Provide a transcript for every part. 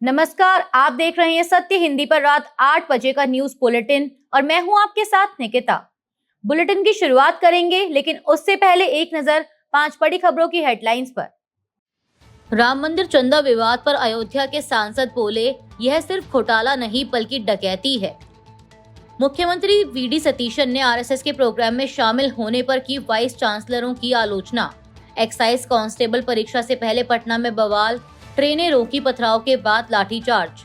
नमस्कार, आप देख रहे हैं सत्य हिंदी पर रात 8 बजे का न्यूज बुलेटिन और मैं हूं आपके साथ निकिता। बुलेटिन की शुरुआत करेंगे, लेकिन उससे पहले एक नजर 5 बड़ी खबरों की हेडलाइंस पर। राम मंदिर चंदा विवाद पर अयोध्या के सांसद बोले, यह सिर्फ घोटाला नहीं बल्कि डकैती है। मुख्यमंत्री वीडी सतीशन ने आरएसएस के प्रोग्राम में शामिल होने पर की वाइस चांसलरों की आलोचना। एक्साइज कांस्टेबल परीक्षा से पहले पटना में बवाल, ट्रेनें रोकी, पथराव के बाद लाठीचार्ज।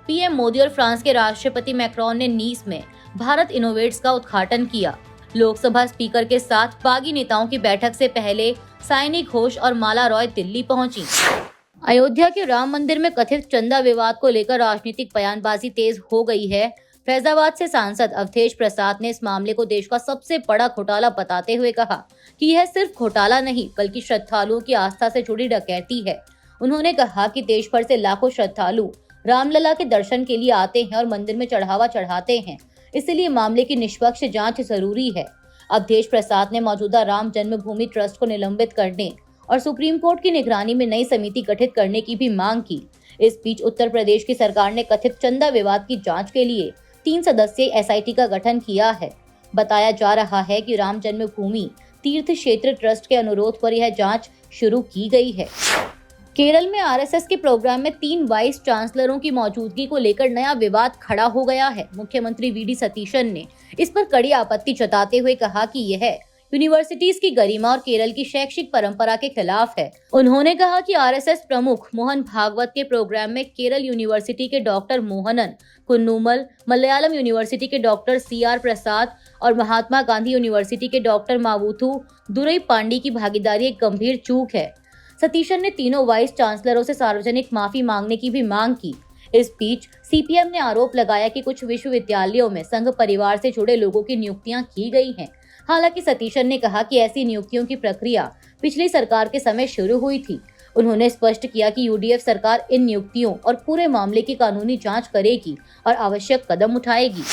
पीएम मोदी और फ्रांस के राष्ट्रपति मैक्रोन ने नीस में भारत इनोवेट्स का उद्घाटन किया। लोकसभा स्पीकर के साथ बागी नेताओं की बैठक से पहले साइनी घोष और माला रॉय दिल्ली पहुंची। अयोध्या के राम मंदिर में कथित चंदा विवाद को लेकर राजनीतिक बयानबाजी तेज हो गई है। फैजाबाद से सांसद अवधेश प्रसाद ने इस मामले को देश का सबसे बड़ा घोटाला बताते हुए कहा कि यह सिर्फ घोटाला नहीं बल्कि श्रद्धालुओं की आस्था से जुड़ी डकैती है। उन्होंने कहा कि देश भर से लाखों श्रद्धालु रामलला के दर्शन के लिए आते हैं और मंदिर में चढ़ावा चढ़ाते हैं, इसलिए मामले की निष्पक्ष जांच जरूरी है। अवधेश प्रसाद ने मौजूदा राम जन्मभूमि ट्रस्ट को निलंबित करने और सुप्रीम कोर्ट की निगरानी में नई समिति गठित करने की भी मांग की। इस बीच उत्तर प्रदेश की सरकार ने कथित चंदा विवाद की जांच के लिए 3 सदस्यीय एसआईटी का गठन किया है। बताया जा रहा है कि राम जन्मभूमि तीर्थ क्षेत्र ट्रस्ट के अनुरोध पर यह जांच शुरू की गई है। केरल में आरएसएस के प्रोग्राम में 3 वाइस चांसलरों की मौजूदगी को लेकर नया विवाद खड़ा हो गया है। मुख्यमंत्री वीडी सतीशन ने इस पर कड़ी आपत्ति जताते हुए कहा कि यह यूनिवर्सिटीज की गरिमा और केरल की शैक्षिक परंपरा के खिलाफ है। उन्होंने कहा कि आरएसएस प्रमुख मोहन भागवत के प्रोग्राम में केरल यूनिवर्सिटी के डॉक्टर मोहनन कुन्नुमल, मलयालम यूनिवर्सिटी के डॉक्टर सीआर प्रसाद और महात्मा गांधी यूनिवर्सिटी के डॉक्टर मावुथु दुरई पांडी की भागीदारी एक गंभीर चूक है। सतीशन ने तीनों वाइस चांसलरों से सार्वजनिक माफी मांगने की भी मांग की। इस बीच सीपीएम ने आरोप लगाया कि कुछ विश्वविद्यालयों में संघ परिवार से जुड़े लोगों की नियुक्तियां की गई हैं। हालांकि सतीशन ने कहा कि ऐसी नियुक्तियों की प्रक्रिया पिछली सरकार के समय शुरू हुई थी। उन्होंने स्पष्ट किया कि यूडीएफ सरकार इन नियुक्तियों और पूरे मामले की कानूनी जांच करेगी और आवश्यक कदम उठाएगी।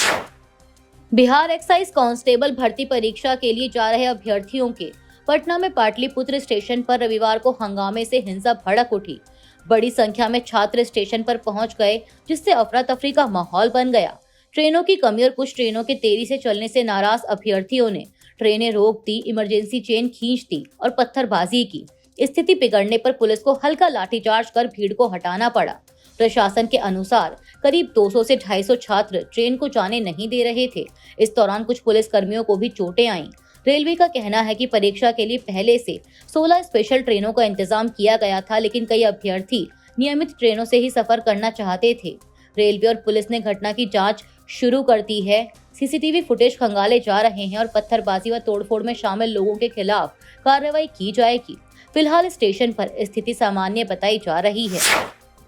बिहार एक्साइज कांस्टेबल भर्ती परीक्षा के लिए जा रहे अभ्यर्थियों के पटना में पाटलिपुत्र स्टेशन पर रविवार को हंगामे से हिंसा भड़क उठी। बड़ी संख्या में छात्र स्टेशन पर पहुंच गए, जिससे अफरा तफरी का माहौल बन गया। ट्रेनों की कमी और कुछ ट्रेनों के देरी से चलने से नाराज अभ्यर्थियों ने ट्रेनें रोक दी, इमरजेंसी चेन खींच दी और पत्थरबाजी की। स्थिति बिगड़ने पर पुलिस को हल्का लाठीचार्ज कर भीड़ को हटाना पड़ा। प्रशासन के अनुसार करीब 200 से 250 छात्र ट्रेन को जाने नहीं दे रहे थे। इस दौरान कुछ पुलिस कर्मियों को भी चोटें आईं। रेलवे का कहना है कि परीक्षा के लिए पहले से 16 स्पेशल ट्रेनों का इंतजाम किया गया था, लेकिन कई अभ्यर्थी नियमित ट्रेनों से ही सफर करना चाहते थे। रेलवे और पुलिस ने घटना की जांच शुरू कर दी है। सीसीटीवी फुटेज खंगाले जा रहे हैं और पत्थरबाजी व तोड़फोड़ में शामिल लोगों के खिलाफ कार्रवाई की जाएगी। फिलहाल स्टेशन पर स्थिति सामान्य बताई जा रही है।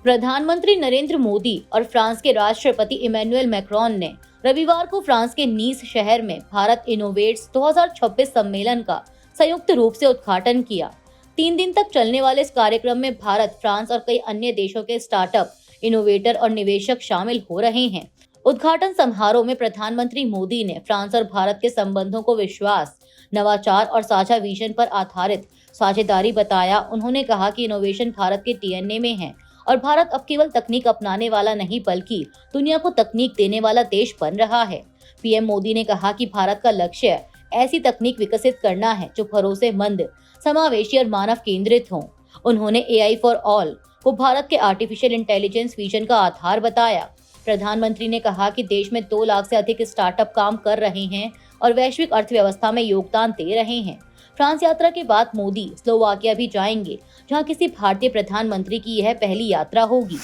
प्रधानमंत्री नरेंद्र मोदी और फ्रांस के राष्ट्रपति इमैनुअल मैक्रोन ने रविवार को फ्रांस के नीस शहर में भारत इनोवेट्स 2026 सम्मेलन का संयुक्त रूप से उद्घाटन किया। 3 दिन तक चलने वाले इस कार्यक्रम में भारत, फ्रांस और कई अन्य देशों के स्टार्टअप, इनोवेटर और निवेशक शामिल हो रहे हैं। उद्घाटन समारोह में प्रधानमंत्री मोदी ने फ्रांस और भारत के संबंधों को विश्वास, नवाचार और साझा विजन पर आधारित साझेदारी बताया। उन्होंने कहा कि इनोवेशन भारत के डीएनए में है और भारत अब केवल तकनीक अपनाने वाला नहीं बल्कि दुनिया को तकनीक देने वाला देश बन रहा है। पीएम मोदी ने कहा कि भारत का लक्ष्य ऐसी तकनीक विकसित करना है जो भरोसेमंद, समावेशी और मानव केंद्रित हो। उन्होंने एआई फॉर ऑल को भारत के आर्टिफिशियल इंटेलिजेंस विजन का आधार बताया। प्रधानमंत्री ने कहा कि देश में 2 लाख से अधिक स्टार्टअप काम कर रहे हैं और वैश्विक अर्थव्यवस्था में योगदान दे रहे हैं। फ्रांस यात्रा के बाद मोदी स्लोवाकिया भी जाएंगे, जहां किसी भारतीय प्रधानमंत्री की यह पहली यात्रा होगी।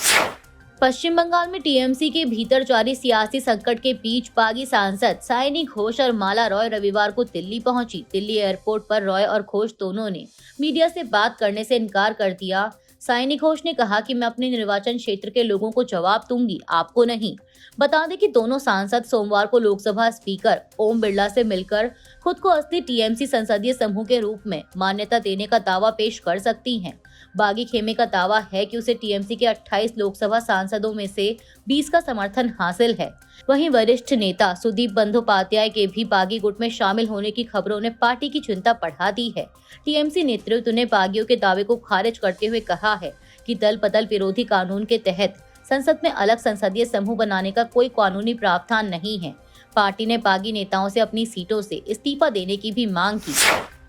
पश्चिम बंगाल में टीएमसी के भीतर जारी सियासी संकट के बीच बागी सांसद साइनी घोष और माला रॉय रविवार को दिल्ली पहुंची। दिल्ली एयरपोर्ट पर रॉय और घोष दोनों ने मीडिया से बात करने से इनकार कर दिया। साइनी घोष ने कहा कि मैं अपने निर्वाचन क्षेत्र के लोगों को जवाब दूंगी, आपको नहीं। बता दें कि दोनों सांसद सोमवार को लोकसभा स्पीकर ओम बिरला से मिलकर खुद को असली टीएमसी संसदीय समूह के रूप में मान्यता देने का दावा पेश कर सकती हैं। बागी खेमे का दावा है कि उसे टीएमसी के 28 लोकसभा सांसदों में से 20 का समर्थन हासिल है। वहीं वरिष्ठ नेता सुदीप बंदोपाध्याय के भी बागी गुट में शामिल होने की खबरों ने पार्टी की चिंता बढ़ा दी है। टीएमसी नेतृत्व ने बागियों के दावे को खारिज करते हुए कहा है कि दल बदल विरोधी कानून के तहत संसद में अलग संसदीय समूह बनाने का कोई कानूनी प्रावधान नहीं है। पार्टी ने बागी नेताओं से अपनी सीटों से इस्तीफा देने की भी मांग की।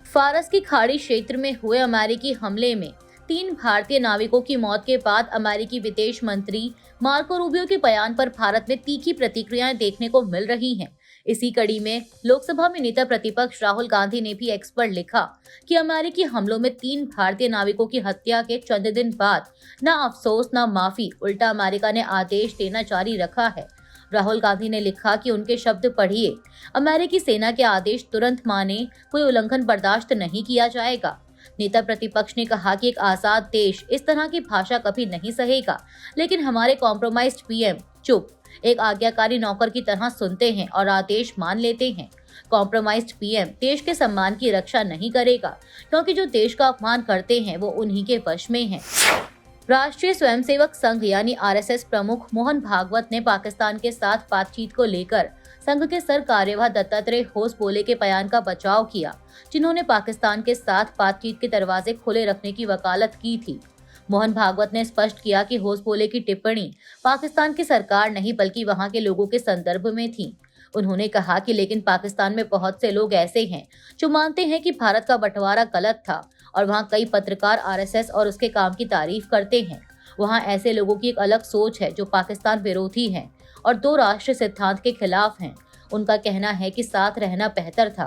फारस की खाड़ी क्षेत्र में हुए अमेरिकी हमले में 3 भारतीय नाविकों की मौत के बाद अमेरिकी विदेश मंत्री मार्को रूबियो के बयान पर भारत में तीखी प्रतिक्रियाएं देखने को मिल रही हैं। इसी कड़ी में लोकसभा में नेता प्रतिपक्ष राहुल गांधी ने भी एक्स पर लिखा कि अमेरिकी हमलों में 3 भारतीय नाविकों की हत्या के चंद दिन बाद न अफसोस न माफी, उल्टा अमेरिका ने आदेश देना जारी रखा है। राहुल गांधी ने लिखा कि उनके शब्द पढ़िए, अमेरिकी सेना के आदेश तुरंत माने, कोई उल्लंघन बर्दाश्त नहीं किया जाएगा। नेता प्रतिपक्ष ने कहा कि एक आजाद देश इस तरह की भाषा कभी नहीं सहेगा, लेकिन हमारे कॉम्प्रोमाइज्ड पीएम चुप, एक आज्ञाकारी नौकर की तरह सुनते हैं और आदेश मान लेते हैं। कॉम्प्रोमाइज्ड पीएम देश के सम्मान की रक्षा नहीं करेगा, क्योंकि जो देश का अपमान करते हैं वो उन्हीं के वश में है। राष्ट्रीय स्वयंसेवक संघ यानी आरएसएस प्रमुख मोहन भागवत ने पाकिस्तान के साथ बातचीत को लेकर संघ के सर कार्यवाह दत्तात्रेय होसबोले के बयान का बचाव किया, जिन्होंने पाकिस्तान के साथ बातचीत के दरवाजे खुले रखने की वकालत की थी। मोहन भागवत ने स्पष्ट किया कि होसबोले की टिप्पणी पाकिस्तान की सरकार नहीं बल्कि वहां के लोगों के संदर्भ में थी। उन्होंने कहा कि लेकिन पाकिस्तान में बहुत से लोग ऐसे हैं जो मानते हैं कि भारत का बंटवारा गलत था और वहां कई पत्रकार आरएसएस और उसके काम की तारीफ करते हैं। वहां ऐसे लोगों की एक अलग सोच है जो पाकिस्तान विरोधी हैं और 2 राष्ट्र सिद्धांत के खिलाफ हैं। उनका कहना है कि साथ रहना बेहतर था।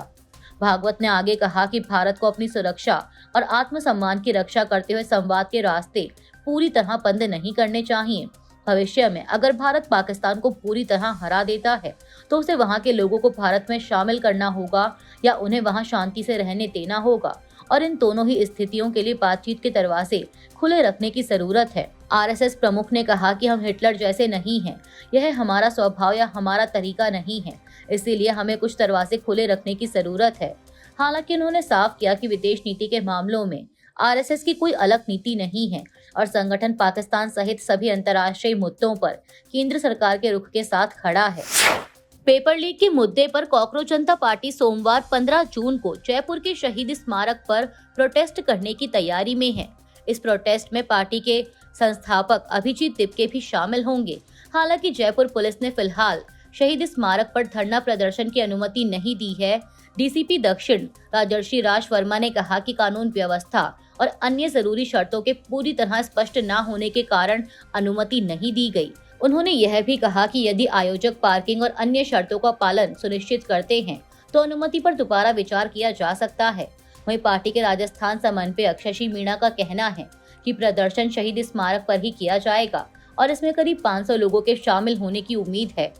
भागवत ने आगे कहा कि भारत को अपनी सुरक्षा और आत्मसम्मान की रक्षा करते हुए संवाद के रास्ते पूरी तरह बंद नहीं करने चाहिए। भविष्य में अगर भारत पाकिस्तान को पूरी तरह हरा देता है तो उसे वहां के लोगों को भारत में शामिल करना होगा या उन्हें वहां शांति से रहने देना होगा, और इन दोनों ही स्थितियों के लिए बातचीत के दरवाजे खुले रखने की जरूरत है। आरएसएस प्रमुख ने कहा कि हम हिटलर जैसे नहीं हैं, यह हमारा स्वभाव या हमारा तरीका नहीं है, इसीलिए हमें कुछ दरवाजे खुले रखने की जरूरत है। हालांकि उन्होंने साफ किया कि विदेश नीति के मामलों में आरएसएस की कोई अलग नीति नहीं है और संगठन पाकिस्तान सहित सभी अंतर्राष्ट्रीय मुद्दों पर केंद्र सरकार के रुख के साथ खड़ा है। पेपर लीक के मुद्दे पर कॉकरोच जनता पार्टी सोमवार 15 जून को जयपुर के शहीद स्मारक पर प्रोटेस्ट करने की तैयारी में है। इस प्रोटेस्ट में पार्टी के संस्थापक अभिजीत तिपके भी शामिल होंगे। हालांकि जयपुर पुलिस ने फिलहाल शहीद स्मारक पर धरना प्रदर्शन की अनुमति नहीं दी है। डीसीपी दक्षिण राजर्षि राज वर्मा ने कहा कि कानून व्यवस्था और अन्य जरूरी शर्तों के पूरी तरह स्पष्ट न होने के कारण अनुमति नहीं दी गई। उन्होंने यह भी कहा कि यदि आयोजक पार्किंग और अन्य शर्तों का पालन सुनिश्चित करते हैं तो अनुमति पर दोबारा विचार किया जा सकता है। वहीं पार्टी के राजस्थान समन्वयक शशि मीणा का कहना है कि प्रदर्शन शहीद स्मारक पर ही किया जाएगा और इसमें करीब 500 लोगों के शामिल होने की उम्मीद है।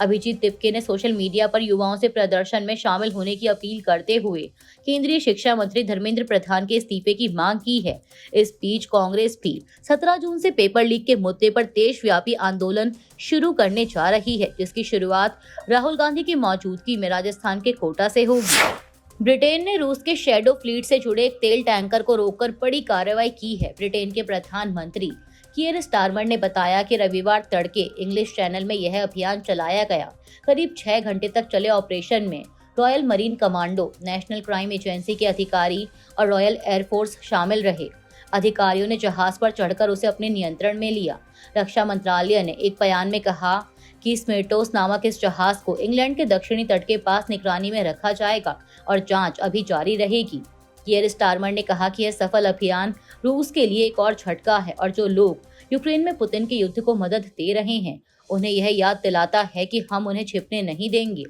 अभिजीत तिपके ने सोशल मीडिया पर युवाओं से प्रदर्शन में शामिल होने की अपील करते हुए केंद्रीय शिक्षा मंत्री धर्मेंद्र प्रधान के इस्तीफे की मांग की है। इस बीच कांग्रेस भी 17 जून से पेपर लीक के मुद्दे पर देशव्यापी आंदोलन शुरू करने जा रही है, जिसकी शुरुआत राहुल गांधी की मौजूदगी में राजस्थान के कोटा से होगी। ब्रिटेन ने रूस के शैडो फ्लीट से जुड़े एक तेल टैंकर को रोककर बड़ी कार्रवाई की है। ब्रिटेन के प्रधानमंत्री कीयर स्टारमर ने बताया कि रविवार तड़के इंग्लिश चैनल में यह अभियान चलाया गया। करीब 6 घंटे तक चले ऑपरेशन में royal marine commando, national crime agency के अधिकारी और रॉयल एयरफोर्स शामिल रहे। अधिकारियों ने जहाज पर चढ़कर उसे अपने नियंत्रण में लिया। रक्षा मंत्रालय ने एक बयान में कहा कि स्मेटोस नामक इस जहाज को इंग्लैंड के दक्षिणी तट के पास निगरानी में रखा जाएगा और जांच अभी जारी रहेगी। कीयर स्टारमर ने कहा कि यह सफल अभियान रूस के लिए एक और झटका है और जो लोग यूक्रेन में पुतिन के युद्ध को मदद दे रहे हैं उन्हें यह याद दिलाता है कि हम उन्हें छिपने नहीं देंगे।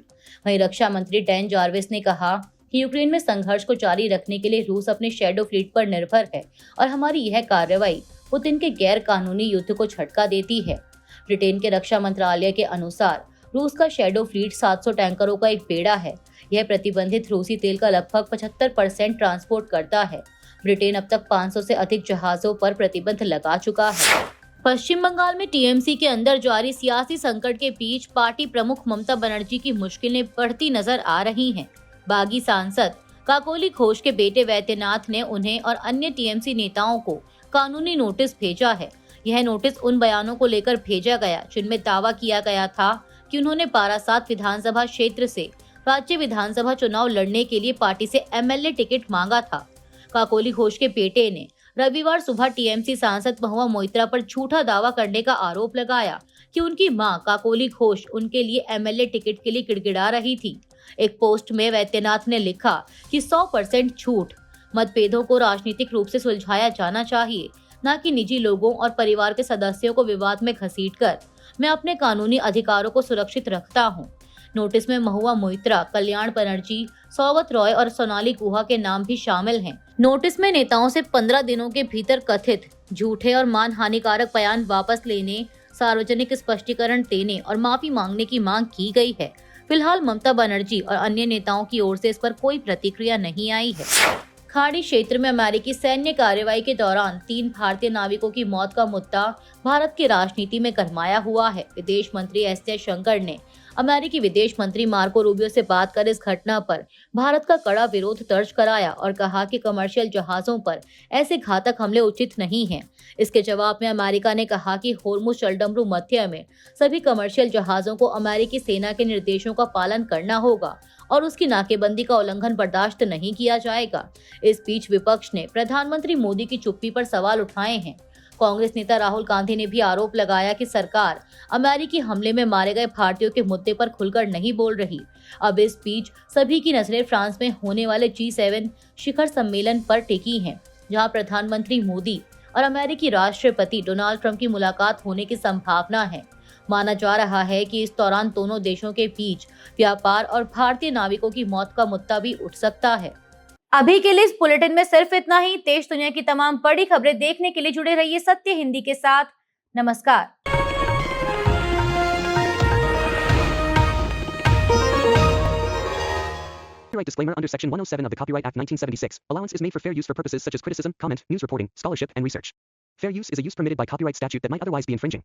वहीं रक्षा मंत्री डैन जार्विस ने कहा कि यूक्रेन में संघर्ष को जारी रखने के लिए रूस अपने शैडो फ्लीट पर निर्भर है और हमारी यह कार्रवाई पुतिन के गैर कानूनी युद्ध को झटका देती है। ब्रिटेन के रक्षा मंत्रालय के अनुसार रूस का शैडो फ्लीट 700 टैंकरों का एक बेड़ा है। यह प्रतिबंधित रूसी तेल का लगभग 75% ट्रांसपोर्ट करता है। ब्रिटेन अब तक 500 से अधिक जहाजों पर प्रतिबंध लगा चुका है। पश्चिम बंगाल में टीएमसी के अंदर जारी सियासी संकट के बीच पार्टी प्रमुख ममता बनर्जी की मुश्किलें बढ़ती नजर आ रही हैं। बागी सांसद काकोली घोष के बेटे वैद्यनाथ ने उन्हें और अन्य टीएमसी नेताओं को कानूनी नोटिस भेजा है। यह नोटिस उन बयानों को लेकर भेजा गया जिनमें दावा किया गया था कि उन्होंने बारासात विधानसभा क्षेत्र से राज्य विधानसभा चुनाव लड़ने के लिए पार्टी से एमएलए टिकट मांगा था। काकोली घोष के बेटे ने रविवार सुबह टीएमसी सांसद महुआ मोइत्रा पर झूठा दावा करने का आरोप लगाया कि उनकी मां काकोली घोष उनके लिए एमएलए टिकट के लिए गिड़गिड़ा रही थी। एक पोस्ट में वैद्यनाथ ने लिखा कि 100% झूठ। मतभेदों को राजनीतिक रूप से सुलझाया जाना चाहिए, न कि निजी लोगों और परिवार के सदस्यों को विवाद में घसीटकर। मैं अपने कानूनी अधिकारों को सुरक्षित रखता हूं। नोटिस में महुआ मोइत्रा, कल्याण बनर्जी, सौगत रॉय और सोनाली गुहा के नाम भी शामिल हैं। नोटिस में नेताओं से 15 दिनों के भीतर कथित झूठे और मान हानिकारक बयान वापस लेने, सार्वजनिक स्पष्टीकरण देने और माफी मांगने की मांग की गई है। फिलहाल ममता बनर्जी और अन्य नेताओं की ओर से इस पर कोई प्रतिक्रिया नहीं आई है। खाड़ी क्षेत्र में अमेरिकी सैन्य कार्रवाई के दौरान 3 भारतीय नाविकों की मौत का मुद्दा भारत की राजनीति में गरमाया हुआ है। विदेश मंत्री एस जयशंकर ने अमेरिकी विदेश मंत्री मार्को रूबियो से बात कर इस घटना पर भारत का कड़ा विरोध दर्ज कराया और कहा कि कमर्शियल जहाजों पर ऐसे घातक हमले उचित नहीं हैं। इसके जवाब में अमेरिका ने कहा कि होर्मुज जलडमरू मध्य में सभी कमर्शियल जहाजों को अमेरिकी सेना के निर्देशों का पालन करना होगा और उसकी नाकेबंदी का उल्लंघन बर्दाश्त नहीं किया जाएगा। इस बीच विपक्ष ने प्रधानमंत्री मोदी की चुप्पी पर सवाल उठाए हैं। कांग्रेस नेता राहुल गांधी ने भी आरोप लगाया कि सरकार अमेरिकी हमले में मारे गए भारतीयों के मुद्दे पर खुलकर नहीं बोल रही। अब इस बीच सभी की नजरें फ्रांस में होने वाले G7 शिखर सम्मेलन पर टिकी हैं, जहां प्रधानमंत्री मोदी और अमेरिकी राष्ट्रपति डोनाल्ड ट्रंप की मुलाकात होने की संभावना है। माना जा रहा है कि इस दौरान दोनों देशों के बीच व्यापार और भारतीय नाविकों की मौत का मुद्दा भी उठ सकता है। अभी के लिए इस बुलेटिन में सिर्फ इतना ही। देश दुनिया की तमाम बड़ी खबरें देखने के लिए जुड़े रहिए सत्य हिंदी के साथ। नमस्कार। Copyright disclaimer under Section 107 of the Copyright Act 1976. Allowance is made for fair use for purposes such as criticism, comment, news reporting, scholarship, and research. Fair use is a use permitted by copyright statute that might otherwise be infringing.